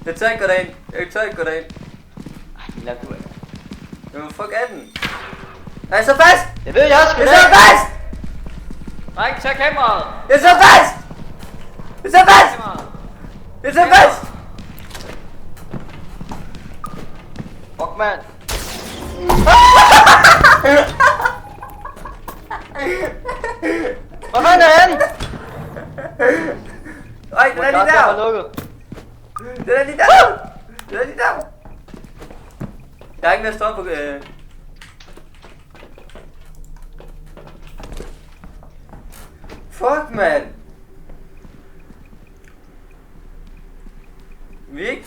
Jeg tør ikke gå derind. Jeg tør ikke gå derind. Ej, lad du af. Jamen, fuck er den? Er jeg så fast? Jeg ved, jeg skal Jeg så fast! Dreng, tag kameraet! Jeg så fast! Jeg så fast! Jeg så fast! Fuck, mand. Hvor fanden er han? Ej, den er lige Der var der! lukket. Den er lige der! Den er lige der! Der er ikke mere stop på... Fuck, man! Vik?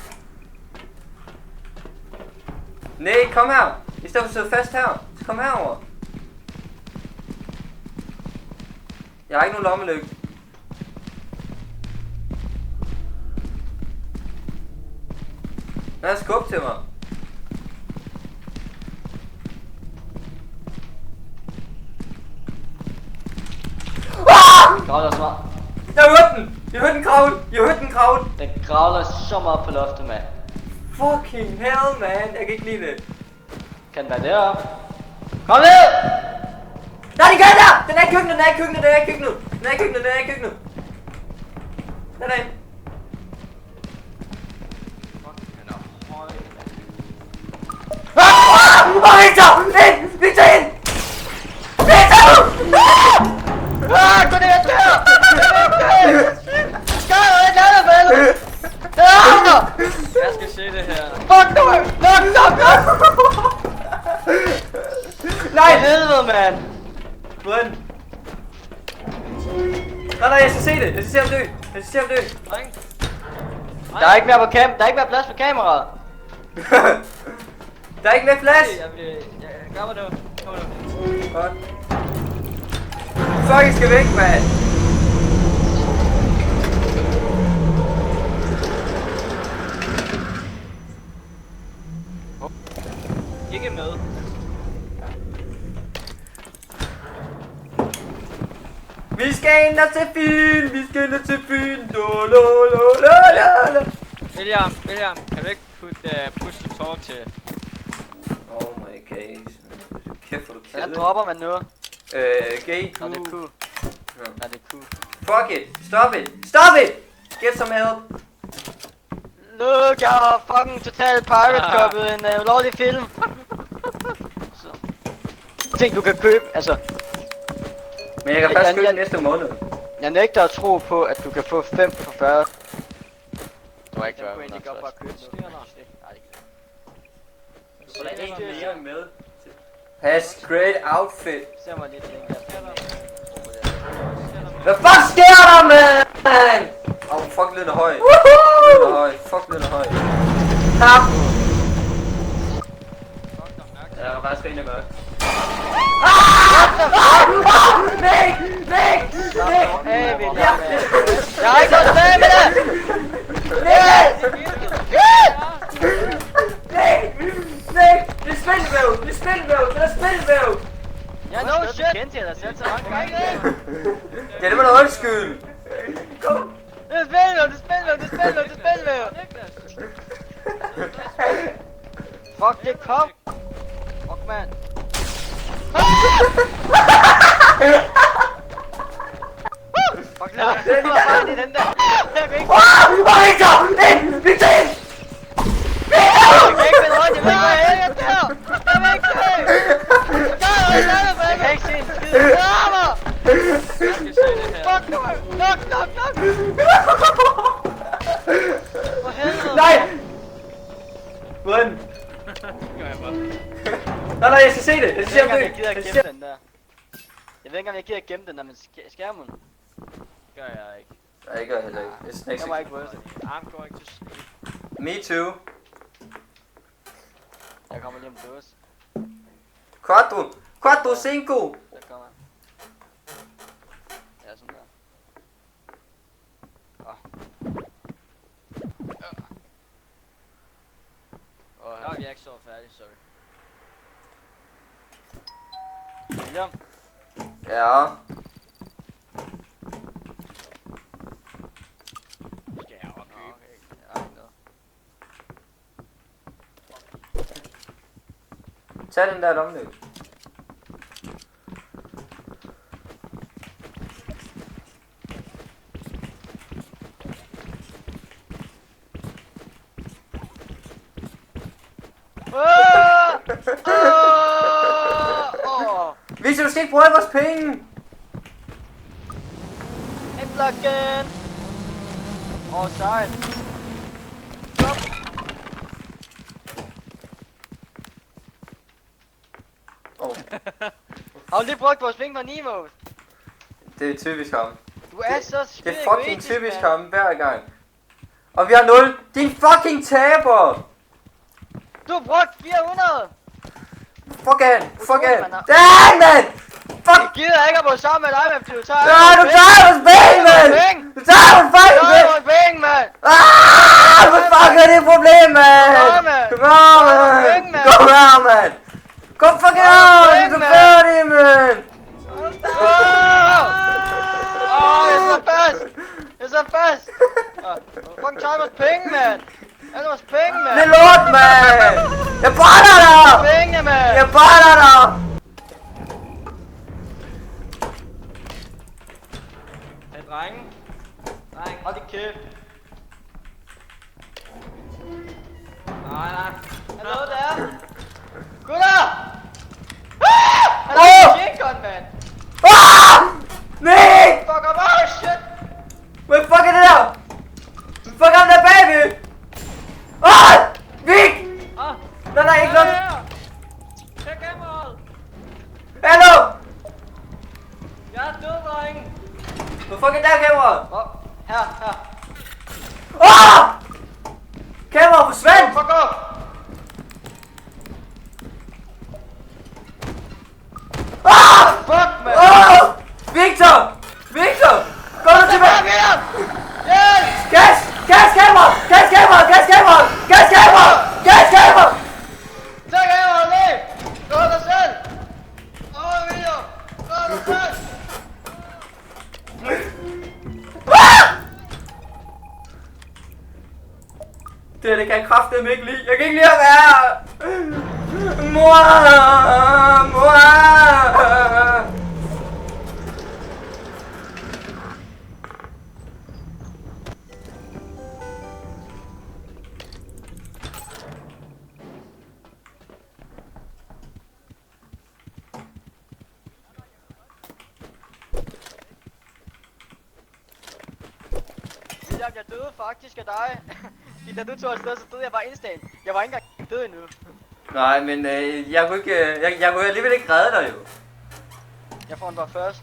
Nej, kom her! I stedet for at sidde fast her, så kom herover. Jeg har ikke nogen lommelygte. Nej, skub til mig. Gravler så meget. Jeg hørte den! Jeg hørte den kravle! Jeg hørte den kravle! Den gravler så meget på loftet, mand. Fucking hell, man! Jeg kan ikke lide det. Kan den være deroppe? Kom ned! Nej, den gør der! Den er i køkkenet, den er i køkkenet, den er i køkkenet! Den er i køkkenet, den er i køkkenet! Den er inde. Victor! Ind! Victor, ind! Victor! Gå ned, jeg dør! Skøj, jeg lader vel! Jeg skal se det her. Fuck nu! Luk! Nej! For helvede, mand! Hvordan? Nej, jeg skal se det. Jeg skal se ham dø. Jeg skal se ham dø. Dreng. Der er ikke mere på der er ikke mere plads på kameraet. Der er ikke mere plads. Jeg gør mig det. Kom nu. Godt. Fuck, I skal væk, mand. Ikke med. Vi skal ind og til Fyn. Vi skal ind til Fyn. Lo. William, kan du ikke push the talk til? Oh my god. Kæft, hvor du Jeg kedelig. dropper man nu. Gay, Nå, det er cool. Ja. Nå, det er cool. Fuck it. Stop it. Stop it. Get some help. Look, jeg har fucking totalt pirate-koppet en ulovlig film. Så. Tænk, du kan købe, altså. Men jeg kan først købe den næste måned. Jeg nægter at tro på, at du kan få 5 for 40. Du har ikke 40. Jeg kunne godt bare købe noget. Så der er ikke mere med. Has great outfit. Se mig lidt længere. Hvad fuck sker der, man? Åh, fuck, lyden er høj. Lyden er høj. Fuck, lyden er høj. Tap! Ja, der er faktisk rimelig mørkt. Nej! Hey, William. Jeg har ikke noget tilbage med det! Nej! Det er spilvæv! Det er spilvæv! Det er spilvæv! Jeg no shit! Jeg kendte dig selv så mange gange. Ja, det var da undskyld! Kom! Det er spilvæv! Fuck, det kom! Fuck, man. Fuck, det var bare i den der. Jeg kan ikke... Victor! Ind! Victor, ind! Jeg kan ikke finde rundt, jeg ved ikke, hvad jeg der! Jeg vil ikke se! Jeg kan ikke se en skid! Jeg skal se det her. Fuck nu! Nok! For helvede! Nej! Hvordan? Gør jeg bare. Nej, jeg skal se det! Jeg skal se ham dø! Jeg gider at gemme den der. Jeg ved ikke engang, jeg gider at gemme den der med skærmen. Gør jeg ikke. Nej, jeg gør heller ikke. It's next Jeg var ikke worth it. I'm going to sleep. Me too. Jeg kommer lige om dås. Quattro, cinco! Der kommer han. Ja, sådan der. Nå, vi er ikke så færdige, sorry. William. Ja. Skal jeg også købe? Okay, jeg har ikke noget. Tag den der lommelygte. Victor, du skal ikke bruge vores penge! Indblokken! Sejt. Stop! Har du lige brugt vores penge på Nemo? Det er typisk ham. Du er så skide Det er fucking typisk ham hver gang. Og vi har 0. Din fucking taber! Du har brugt 400! Fuck an! Fuck an! Dang, man! Fuck! Jeg gider ikke at gå sammen med dig, men du tager... Ja, du tager vores penge, man! Du tager vores fucking penge! Du tager vores penge, mand! Hvad fuck er det problem, man? Kom her, man! Kom her, man! Kom fucking her! Du er færdig, man! Jeg sidder fast! Jeg sidder fast! Fucking tager vores penge, mand! Er vores penge, mand? Det er lort, man! Jeg brænder dig! Penge, mand! Jeg brænder dig! Hey, drenge. Hold din kæft. Nej. Er noget der? Gutter! Han har en shotgun, mand! Nej! Fuck up! Shit! Hvad fuck er det der? Hvad fuck er der bagved? Vik! Nej, ikke noget! Tjek kameraet! Hallo! Jeg er død, drenge! Hvad fuck er der kameraet? Her. Kameraet forsvandt! Fuck up! Fuck, man! Victor! Victor! Gå nu tilbage! Yes! Gas kameraet! Gas kameraet! Gas kameraet! Gas kameraet! Gas kameraet! Tag kameraet lige! Gå dig selv! Video! Gå dig selv! Det kan jeg kraftedeme ikke lide. Jeg kan ikke lide at være her. Mor! Jeg døde faktisk af dig. Fordi da du tog afsted, så døde jeg bare instant. Jeg var ikke engang død endnu. Nej, men jeg kunne ikke, jeg kunne alligevel ikke redde dig jo. Jeg får den bare først.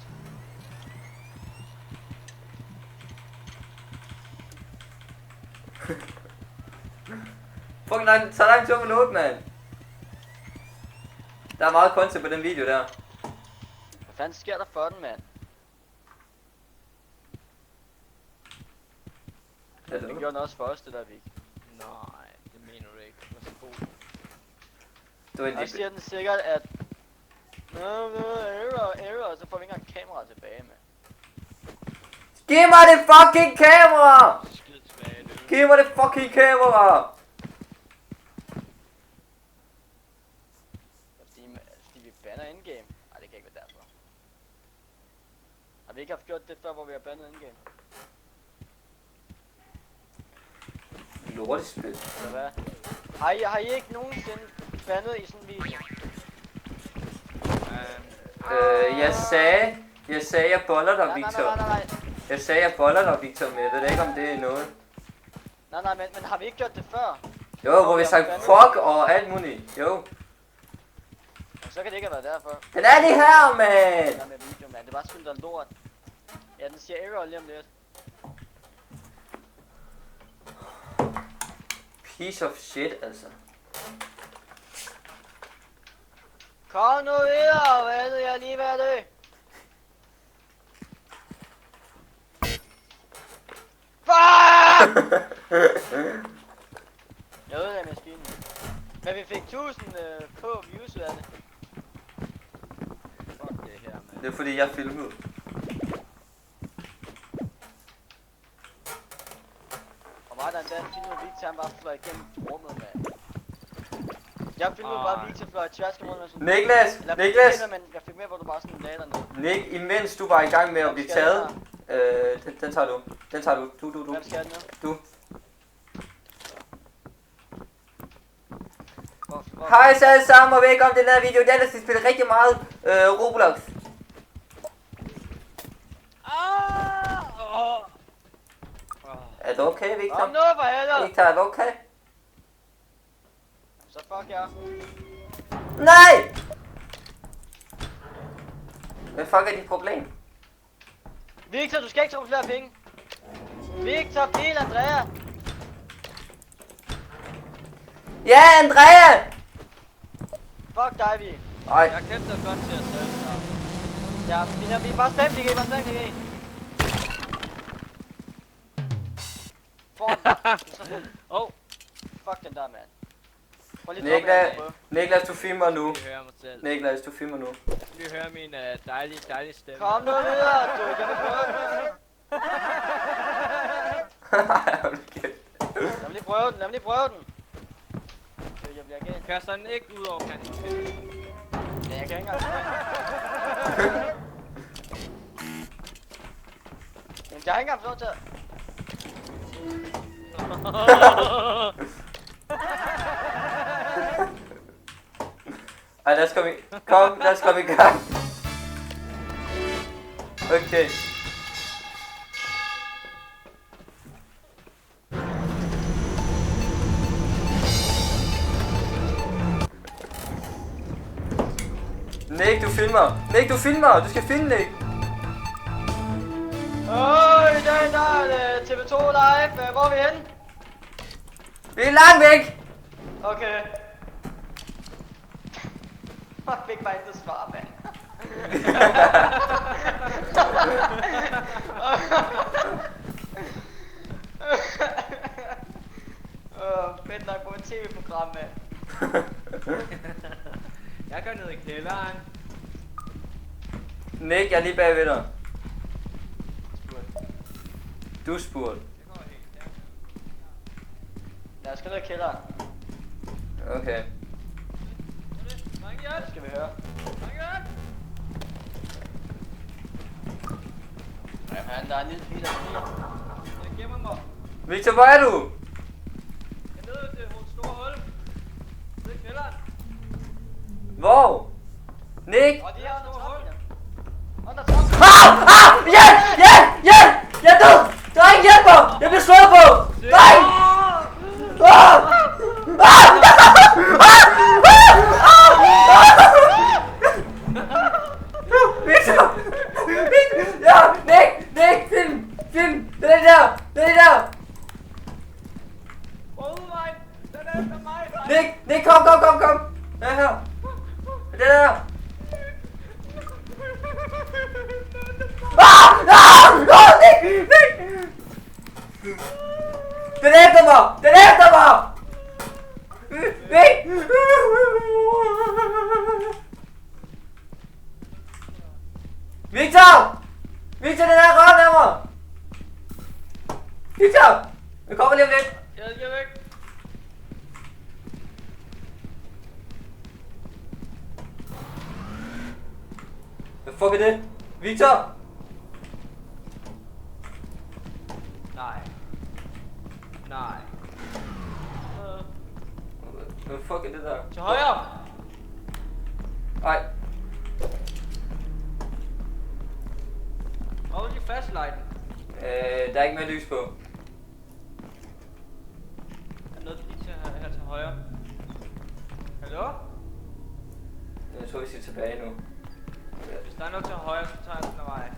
Fuck nej, så langt tur med låt, mand. Der er meget content på den video der. Hvad fanden sker der for den, mand? Det gjorde den også for os, det der, Vik. Nej, det mener du ikke. Den er så god. Det var en Og siger den sikkert, at... error, så får vi ikke engang kamera tilbage, mand. Giv mig det fucking kamera! Skid tilbage, du. Giv mig det fucking kamera! Fordi vi banner indgame. Ej, det kan ikke være derfor. Har vi ikke haft gjort det før, hvor vi har bandet indgame? Lortespil. Eller hvad? Har I ikke nogensinde bandet i sådan en video? Jeg sagde, jeg boller dig, Victor. Nej. Jeg sagde, jeg boller dig, Victor, men jeg ved ikke, om det er noget. Nej, men har vi ikke gjort det før? Jo, hvor vi sagde fuck og alt muligt. Jo. Så kan det ikke have været derfor. Den er det her, man! Der med video, mand. Det var sgu da lort. Ja, den siger error lige om lidt. Piece of shit, altså. Kom nu videre, hvad er jeg lige ved at dø? Fuck! Jeg ødelagde maskinen. Men vi fik 1000 på views ud af det. Fuck det her, mand. Det er fordi, jeg filmede. Og mig der endda filmede Victor, han bare fløj igennem rummet, mand. Jeg filmede bare Victor fløj tværs rundt med sådan... Niklas! Men jeg fik med, hvor du bare sådan lagde dernede. Nick, imens du var i gang med at blive taget... Den tager du. Du. Hvem skal den Du. Hej så alle sammen og velkommen til den her video. Jeg skal spille rigtig meget Roblox. Er du okay, Victor? Kom nu for helvede! Victor, er du okay? Så fuck jer. Nej! Hvad fuck er dit problem? Victor, du skal ikke tro flere penge. Victor, pil Andrea. Ja, Andrea! Fuck dig, vi. Ej. Jeg glemte det godt til at sætte dig. Ja, vi er bare stemt, DG, Fuck den der, mand. Niklas, du filmer nu. Jeg hører mig selv. Niklas, du filmer nu. Jeg hører min dejlige stemme. Kom nu videre, du er ikke prøve. Lad mig lige prøve den. Jeg bliver galt. Kaster den ikke ud over kanten. Ja, jeg kan ikke engang. Jamen, jeg har ikke engang forstået til. Ej, lad os komme i gang. Okay. Nick, du filmer. Du skal filme, Nick. I dag der er TV2 live. Hvor er vi henne? Vi er langt væk. Okay. Jeg fik bare ikke svar, mand. Fedt nok på et tv-program, mand. Jeg går ned i kælderen. Nick, jeg er lige bagved dig. Du spurgte. Jeg skal ned i kælderen. Okay. Hvad skal vi høre? Jamen, der er en lille bil, der stiger. Jeg gemmer mig. Victor, hvor er du? Jeg er nede til vores store hul. Nede i kælderen. Hvor? Nick? Og de er under trappen. Under Ah! trappen. Hjælp! Jeg er død! Der er ingen hjælper! Jeg bliver slået på! Nej! Victor! Ja! Nick! Film! Det er der! Udvejen! Den er efter mig! Nick, kom! Det er her! Det er der! Nick! Den er efter mig! Nick! Victor, den er ret af mig! Victor! Jeg kommer lige om lidt! Jeg er væk! Hvad fuck er det? Victor! Nej. Hvad fuck er det der? Til højre! Ej. Hvor er de flashlighten? Der er ikke mere lys på. Jeg er nødt lige til her til højre. Hallo? Jeg tror vi skal tilbage nu. Hvis der er noget til højre, så tager jeg den vej.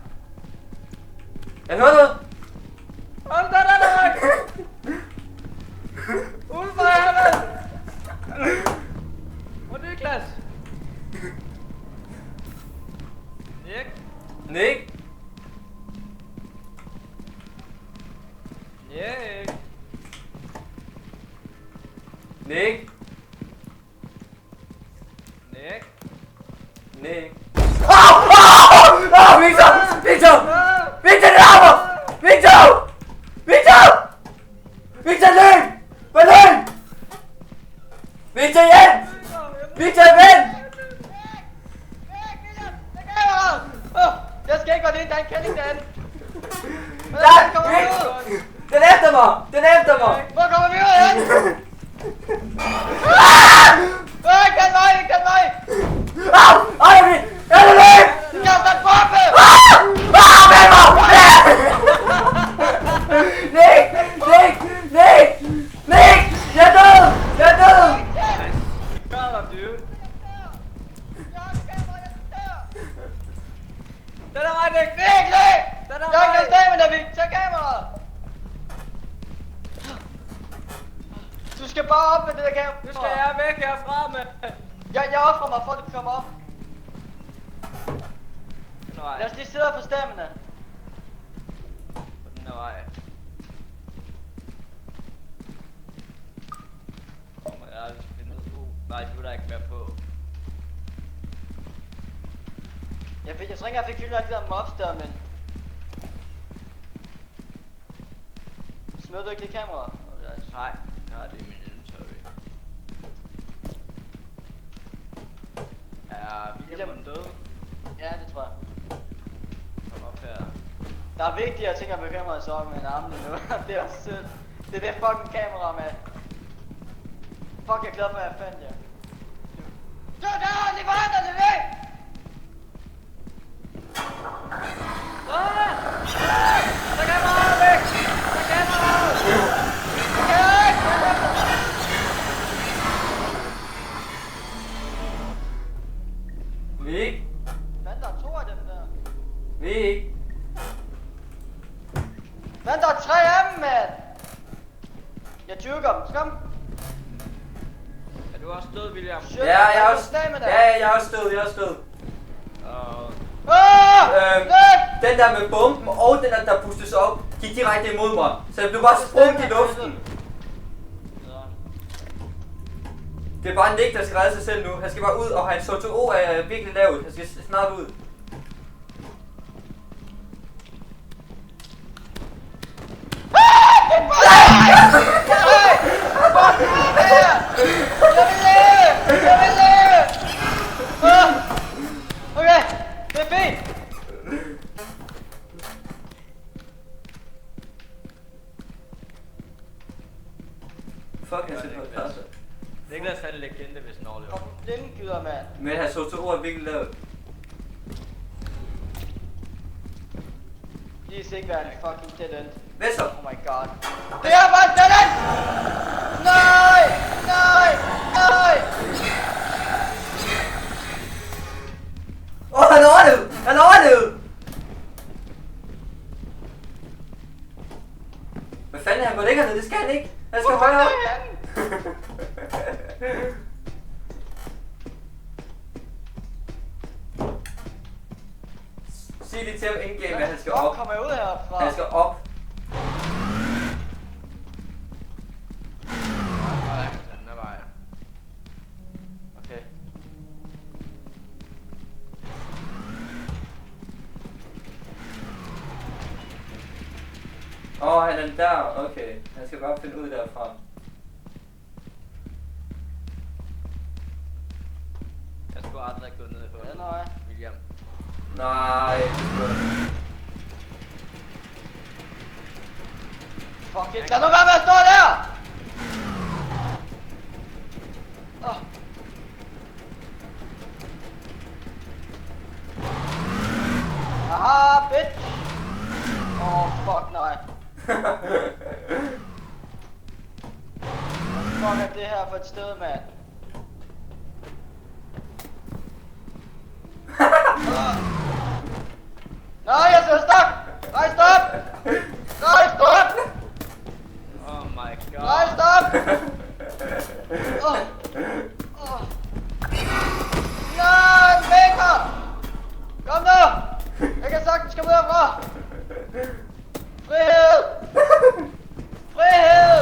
Jeg hører noget! Hold da! Udenfor helvede! Hvor er Niklas? Nick! Victor! Victor, det rammer! Victor! Victor, løb! Hvad løb? Victor, hjælp! efter mig! Den er efter mig! Hvor kommer vi ud hen? Ikke den vej, ikke den vej! Au! Ej, jeg vil løbe! Jeg har sat bombe! Med mig! Nick! Nick! Nick! Nick! Jeg er død! Jeg er død! Gør dig, dude. Den er vej, Nick! Nick, Nick! Den Jeg har ikke noget med Nick. Tag kameraet! Du skal bare op med det der kamera. Nu skal jeg væk herfra, mand. Jeg offrer mig for, at du kommer op. Den er vej. Lad os lige sidde og få stemmene. Den er vej. Må jeg aldrig finde ud? Nej, du er der ikke mere på. Jeg tror ikke, jeg fik fyldt af de der mobs der, men... Smed du ikke det kamera? Nej, det er min inventory. Er William død? Ja, det tror jeg. Kom op her. Der er vigtigere ting at bekymre sig om end armene nu. Det er også sødt. Det er det fucking kamera, med. Fuck, jeg er glad for, at jeg fandt jer. Så der, de vandrer det væk! Så kameraet væk! Så kameraet! Vik! Vand, der er 2 af dem der. Vik! Vand, der er 3 af dem, mand! Jeg tyrker dem, kom! Er du også død, William? Shit, Ja, jeg er også... stamina. Ja, jeg er også død, jeg er også død. Den der med bomben og den der pustes op, gik direkte imod mig. Så jeg blev bare sprunget i luften. Det er bare Nick, der skal redde sig selv nu. Han skal bare ud, og hans H2O er virkelig lavt. Han skal snart ud. Jeg vil leve! Okay, det er fint. Fuck, han skal på pladser. Niklas er en legende, hvis han overlever. Kom, blindgyder, mand. Men hans H2O er virkelig lavt. Please ikke være en fucking dead end. Hvad så? Oh my god. Det er bare dead end! Nej! Nej! Nej! Åh, han overlevede! Han overlevede! Hvad fanden er han på længere ned? Det skal han ikke! Han skal højere op! Sig lige til ham indgame, at han skal op. Kommer jeg ud herfra? Han skal op. Den er vej. Okay. Åh, han er der. Okay. Han skal bare finde ud derfra. Jeg skulle aldrig gå ned i hullet. Ja, nej. William. Nej, det skulle jeg ikke. Fuck it. Lad nu være med at stå der! Aha, bitch! Fuck nej. Hvad fuck er det her for et sted, mand? Nej, jeg sidder stok! Nej, stop! Nej, stop! Oh my god. Nej, stop! Nej, væk mig! Kom nu! Jeg kan sagtens komme ud herfra! Frihed! Frihed!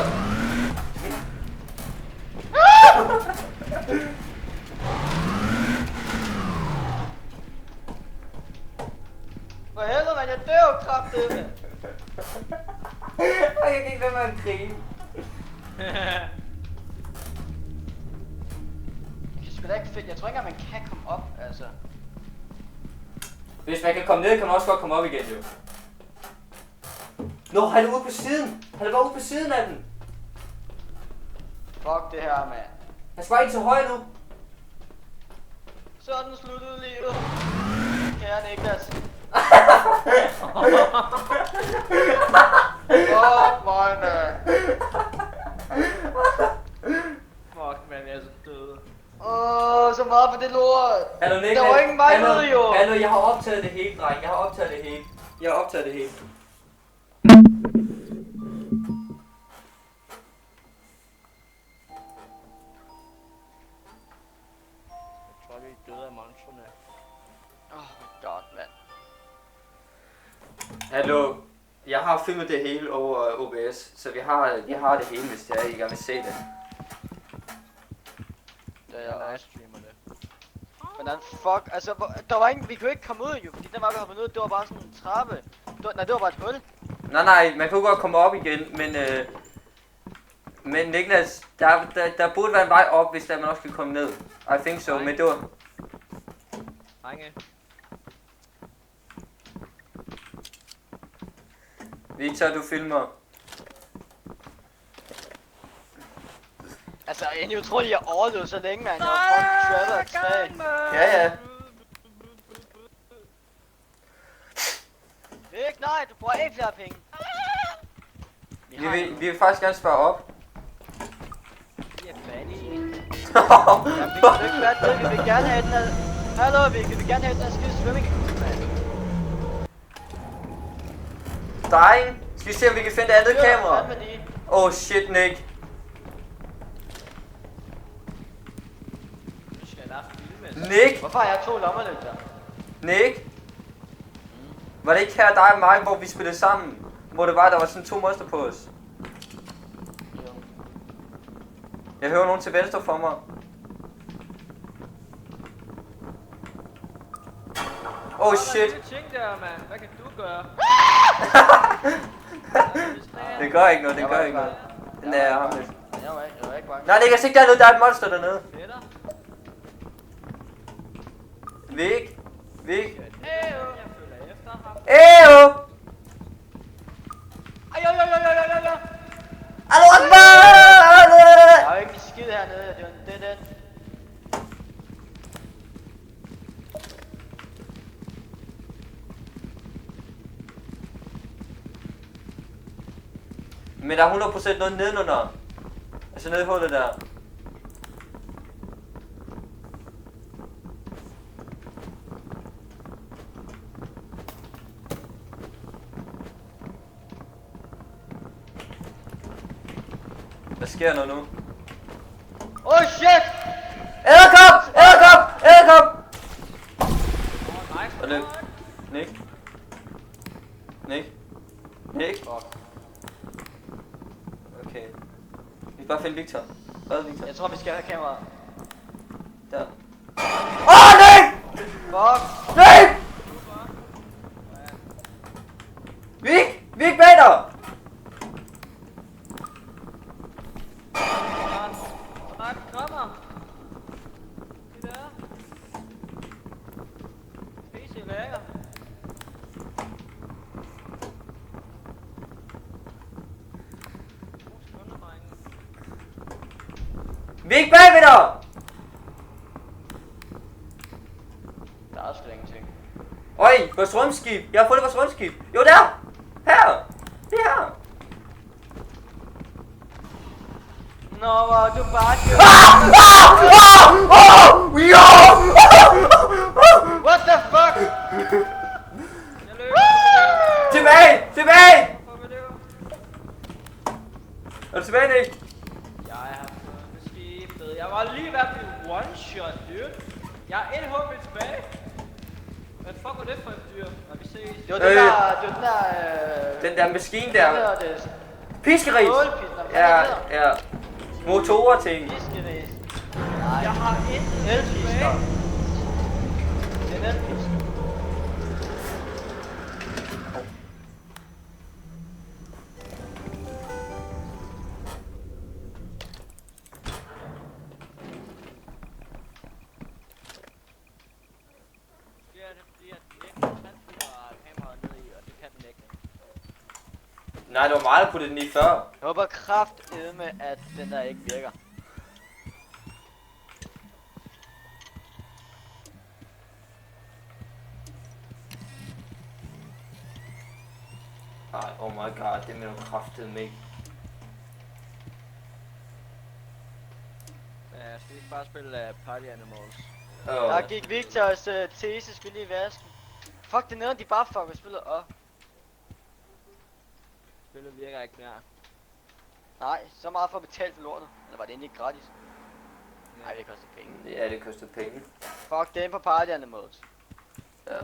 For helvede, man, jeg dør jo kraftedeme! Og jeg kan ikke være med at grine. Det er sgu da ikke fedt. Jeg tror ikke, at man kan komme op, altså. Hvis man kan komme ned, kan man også godt komme op igen, jo. Nå, han er ude på siden. Han er bare ude på siden af den. Fuck det her, mand. Han skal bare ikke til højre nu. Sådan sluttede livet. Kære Niklas. Fuck mig, mand. Fuck, man, jeg er så død. Så meget for det lort. Hallo, Niklas. Der var ingen vej ud, jo. Hallo, jeg har optaget det hele, dreng. Jeg har optaget det hele. Jeg har optaget det hele. Jeg tror, vi er døde af monstrene. My god, mand. Hallo. Jeg har filmet det hele over OBS, så jeg har det hele, hvis det er, I gerne vil se det. Det er jeg også. Livestreamer det. Hvordan fuck, altså, der var ingen, vi kunne ikke komme ud jo, fordi den var vi hoppet ud, det var bare sådan en trappe. Nej, det var bare et hul. Nej, man kunne godt komme op igen, men Niklas, der burde være en vej op, hvis der man også kan komme ned. I think so, men det var... Drenge. Victor, du filmer. Altså, jeg tror, jeg overlevede så længe, mand. Jeg var fucking shredder af træ. Ja. Ikke, nej, du bruger ikke flere penge. Vi vil faktisk gerne spare op. Vi er fattige. Ja, vi kan ikke være det, vi vil gerne have den her... Hallo, vi vil gerne have den her skide swimming. Dreng, skal vi se om vi kan finde det andet kamera? Oh shit, Nick. Nu skal jeg filme. Nick, Hvorfor har jeg 2 lommerlygter? Nick. Var det ikke her dig og mig, hvor vi spillede sammen? Hvor det var, der var sådan 2 monster på os? Jo. Jeg hører nogen til venstre for mig. Oh shit. Ting der, mand. Hvad kan du gøre? Det gør ikke noget, det gør ikke noget. Den der er ham lidt. Jeg var ikke bange. Nej, det kan se ikke dernede, der er et monster dernede. Fætter. Vik. Jeg følger efter ham. Ejo! Ej. Allo Akbar! Der er jo ikke en skid hernede, det er den. Men der er 100% noget nedenunder. Altså nede i hullet der. Hvad sker der nu? Oh shit! Edderkop! Edderkop! Edderkop! Nice. Og Nick. Nick. Nick. Nick. Fuck. Okay. Vi skal bare finde Victor. Hvad, Victor? Jeg tror, vi skal have kameraet. Der. Åh, Nick! Fuck! Nick! Vik! Vik bag dig! Nej, du kommer. Det der. Pisse lækker. Vik bag ved dig! Der er sgu ingenting. Øj, vores rumskib. Jeg har fundet vores rumskib. Jo, der! Her! Det er her! Nå, hvor du bare What the fuck? Jeg løber. Tilbage! Tilbage! Hvorfor vil du? Er du tilbage, Nick? Jeg har fundet skibet. Jeg var lige ved at blive one-shot, dude. Jeg er 1 HP tilbage. Hvad fuck var det for et dyr? Når vi ses. Det var den der, Den der maskine der. Hvad hedder det? Piskeris! Ålpisten, hvad Ja, hedder det? ja. Motorer ting. Fiskeris. Jeg har 1 Elpister. Det er en elpister. Det er det, fordi at Nick han putter kameraet ned i, og det kan den ikke. Nej, det var meget at putte den i før. Jeg håber kraftedme, at den der ikke virker. Nej, oh my god, det er med kraftedme ikke. Ja, skal vi ikke bare spille Party Animals? Der gik Victors tese, skal lige vaske. Fuck, det er noget, de bare fucker spillet op. Spillet virker ikke mere. Nej, så meget for at betale for lortet. Eller var det egentlig ikke gratis? Nej, det koster penge. Ja, det koster penge. Fuck, det er på Party Animals. Ja.